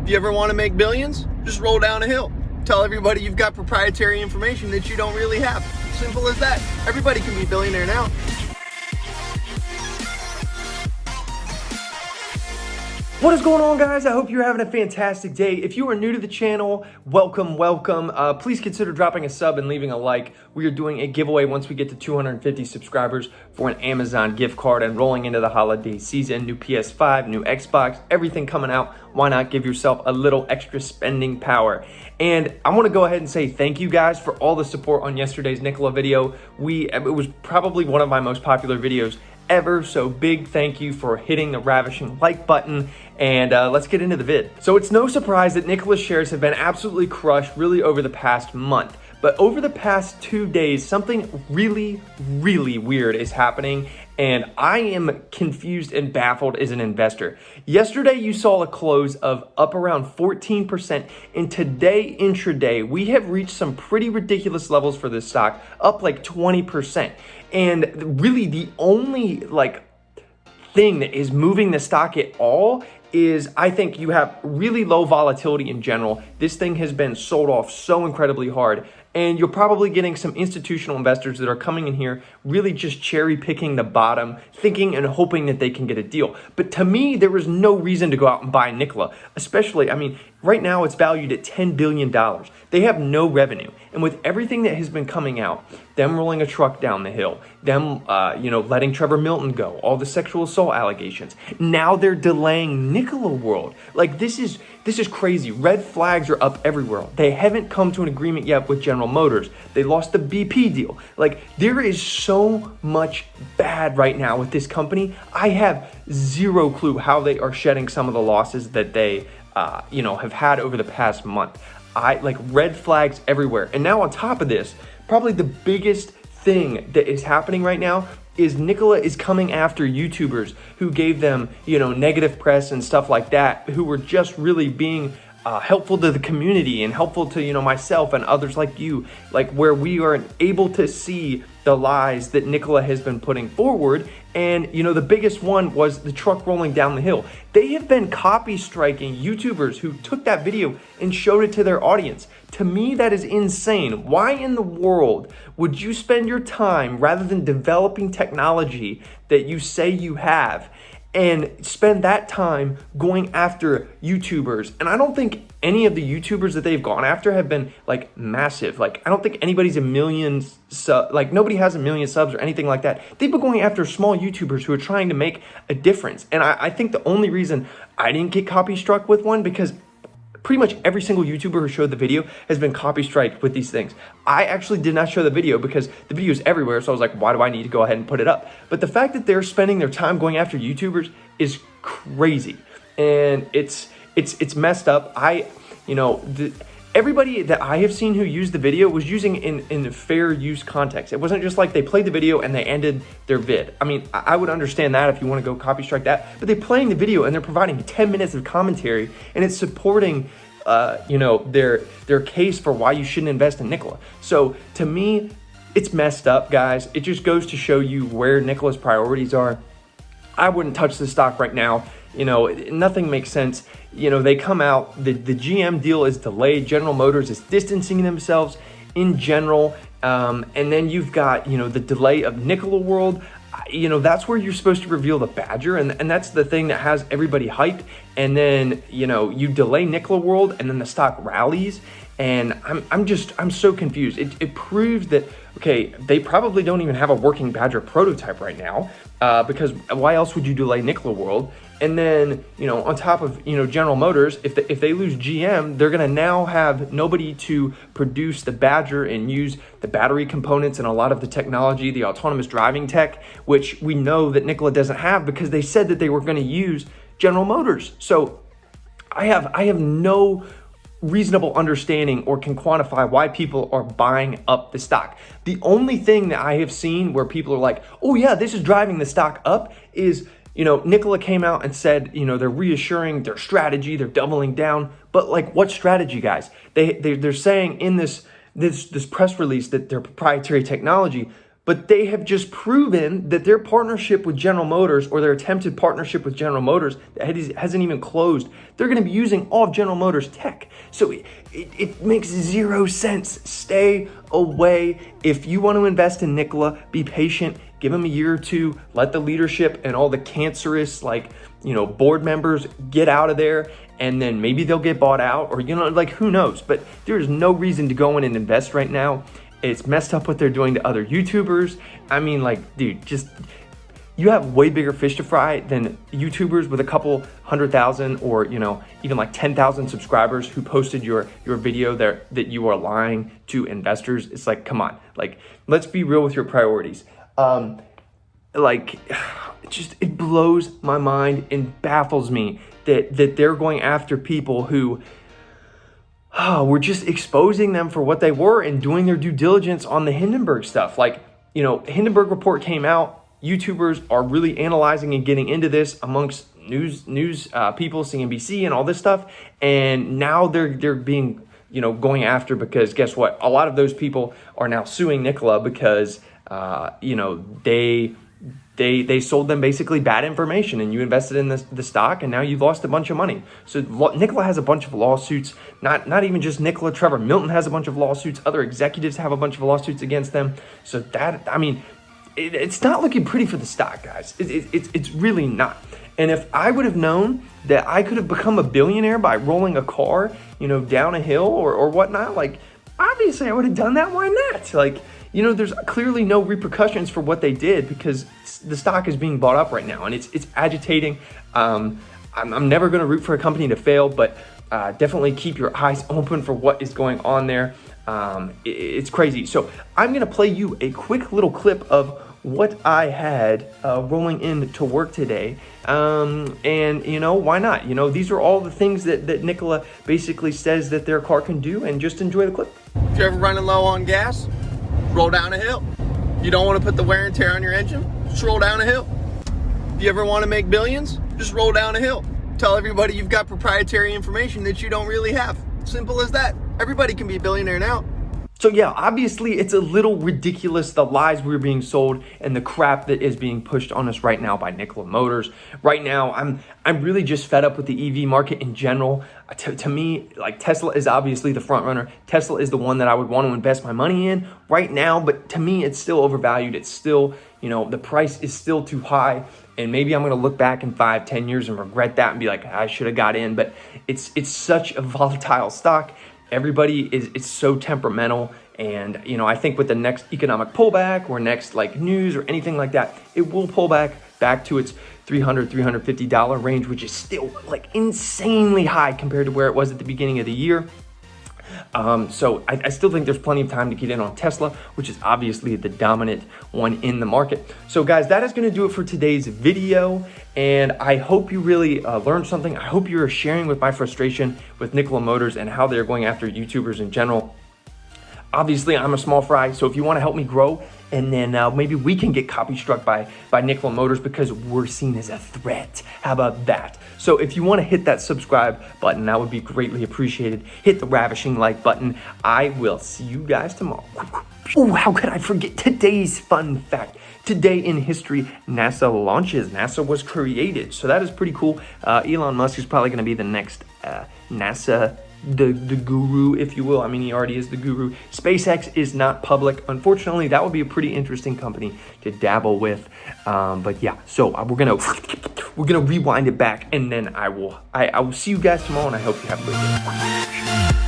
If you ever want to make billions, just roll down a hill. Tell everybody you've got proprietary information that you don't really have. Simple as that. Everybody can be a billionaire now. What is going on, guys? I hope you're having a fantastic day. If you are new to the channel, welcome. Please consider dropping a sub and leaving a like. We are doing a giveaway once we get to 250 subscribers for an Amazon gift card and rolling into the holiday season. New PS5, new Xbox, everything coming out. Why not give yourself a little extra spending power? And I want to go ahead and say thank you guys for all the support on yesterday's Nikola video. It was probably one of my most popular videos ever, so big thank you for hitting the ravishing like button, and let's get into the vid. So it's no surprise that Nikola's shares have been absolutely crushed really over the past month, but over the past 2 days something really weird is happening, and I am confused and baffled as an investor. Yesterday you saw a close of up around 14%, and today intraday we have reached some pretty ridiculous levels for this stock, up like 20%. And really the only thing that is moving the stock at all is I think you have really low volatility in general. This thing has been sold off so incredibly hard, and you're probably getting some institutional investors that are coming in here really just cherry picking the bottom, thinking and hoping that they can get a deal. But to me, there was no reason to go out and buy Nikola, especially, I mean, right now it's valued at $10 billion. They have no revenue. And with everything that has been coming out, them rolling a truck down the hill, them, letting Trevor Milton go, all the sexual assault allegations. Now they're delaying Nikola World. Like, this is crazy. Red flags are up everywhere. They haven't come to an agreement yet with General Motors. They lost the BP deal. Like, there is so much bad right now with this company. I have zero clue how they are shedding some of the losses that they have had over the past month. Red flags everywhere. And now on top of this, probably the biggest thing that is happening right now is Nikola is coming after YouTubers who gave them, negative press and stuff like that, who were just really being helpful to the community and helpful to, myself and others like you, where we are able to see the lies that Nikola has been putting forward. And, the biggest one was the truck rolling down the hill. They have been copy striking YouTubers who took that video and showed it to their audience. To me, that is insane. Why in the world would you spend your time, rather than developing technology that you say you have, and spend that time going after YouTubers? And I don't think any of the YouTubers that they've gone after have been massive. I don't think anybody's a million nobody has a million subs or anything like that. They've been going after small YouTubers who are trying to make a difference. And I think the only reason I didn't get copy struck with one, because pretty much every single YouTuber who showed the video has been copy striked with these things. I actually did not show the video because the video is everywhere, so I was like, why do I need to go ahead and put it up? But the fact that they're spending their time going after YouTubers is crazy, and it's messed up. Everybody that I have seen who used the video was using in fair use context. It wasn't just like they played the video and they ended their vid. I mean, I would understand that if you want to go copy strike that, but they're playing the video and they're providing 10 minutes of commentary, and it's supporting their case for why you shouldn't invest in Nikola. So to me, it's messed up, guys. It just goes to show you where Nikola's priorities are. I wouldn't touch the stock right now. Nothing makes sense. They come out, the GM deal is delayed. General Motors is distancing themselves in general. And then you've got, the delay of Nikola World. That's where you're supposed to reveal the Badger. And that's the thing that has everybody hyped. And then, you delay Nikola World and then the stock rallies. And I'm so confused. It proves that, okay, they probably don't even have a working Badger prototype right now, because why else would you delay Nikola World? And then, on top of, General Motors, if they lose GM, they're going to now have nobody to produce the Badger and use the battery components and a lot of the technology, the autonomous driving tech, which we know that Nikola doesn't have because they said that they were going to use General Motors. So I have no reasonable understanding or can quantify why people are buying up the stock. The only thing that I have seen where people are like, oh yeah, this is driving the stock up is, Nikola came out and said, they're reassuring their strategy, they're doubling down. But what strategy, guys? They're saying in this press release that they're proprietary technology, but they have just proven that their partnership with General Motors, or their attempted partnership with General Motors, that hasn't even closed. They're going to be using all of General Motors tech. So it makes zero sense. Stay away. If you want to invest in Nikola, be patient. Give them a year or two. Let the leadership and all the cancerous, board members get out of there, and then maybe they'll get bought out, or who knows. But there's no reason to go in and invest right now. It's messed up what they're doing to other YouTubers. I mean, dude, you have way bigger fish to fry than YouTubers with a couple 100,000 or, even 10,000 subscribers who posted your video there that you are lying to investors. It's come on, let's be real with your priorities. It blows my mind and baffles me that they're going after people who we're just exposing them for what they were and doing their due diligence on the Hindenburg stuff. Hindenburg report came out. YouTubers are really analyzing and getting into this amongst news people, CNBC and all this stuff. And now they're being, going after, because guess what? A lot of those people are now suing Nikola because, they sold them basically bad information, and you invested in the stock, and now you've lost a bunch of money. So Nikola has a bunch of lawsuits, not even just Nikola. Trevor Milton has a bunch of lawsuits. Other executives have a bunch of lawsuits against them. So it's not looking pretty for the stock, guys. It's really not. And if I would have known that I could have become a billionaire by rolling a car, down a hill or whatnot, obviously I would have done that. Why not? There's clearly no repercussions for what they did, because the stock is being bought up right now, and it's agitating. I'm never going to root for a company to fail, but definitely keep your eyes open for what is going on there. It's crazy. So I'm going to play you a quick little clip of what I had rolling in to work today. And why not? These are all the things that Nikola basically says that their car can do, and just enjoy the clip. If you're ever running low on gas, roll down a hill. You don't want to put the wear and tear on your engine, just roll down a hill. If you ever want to make billions, just roll down a hill. Tell everybody you've got proprietary information that you don't really have. Simple as that. Everybody can be a billionaire now. So yeah, obviously it's a little ridiculous, the lies we're being sold and the crap that is being pushed on us right now by Nikola Motors. Right now, I'm really just fed up with the EV market in general. To me, Tesla is obviously the front runner. Tesla is the one that I would want to invest my money in right now, but to me, it's still overvalued. It's still, the price is still too high. And maybe I'm going to look back in 5-10 years and regret that and be like, I should have got in. But it's such a volatile stock. Everybody it's so temperamental, and I think with the next economic pullback or next news or anything like that, it will pull back to its $300-$350 range, which is still insanely high compared to where it was at the beginning of the year. So I still think there's plenty of time to get in on Tesla, which is obviously the dominant one in the market. So guys, that is going to do it for today's video. And I hope you really learned something. I hope you're sharing with my frustration with Nikola Motors and how they're going after YouTubers in general. Obviously, I'm a small fry, so if you want to help me grow, and then maybe we can get copy-struck by Nikola Motors because we're seen as a threat. How about that? So if you want to hit that subscribe button, that would be greatly appreciated. Hit the ravishing like button. I will see you guys tomorrow. Oh, how could I forget today's fun fact? Today in history, NASA launches. NASA was created, so that is pretty cool. Elon Musk is probably going to be the next NASA the guru, if you will. I mean, he already is the guru. SpaceX is not public, unfortunately. That would be a pretty interesting company to dabble with. But yeah, so we're gonna rewind it back, and then I will see you guys tomorrow, and I hope you have a great day.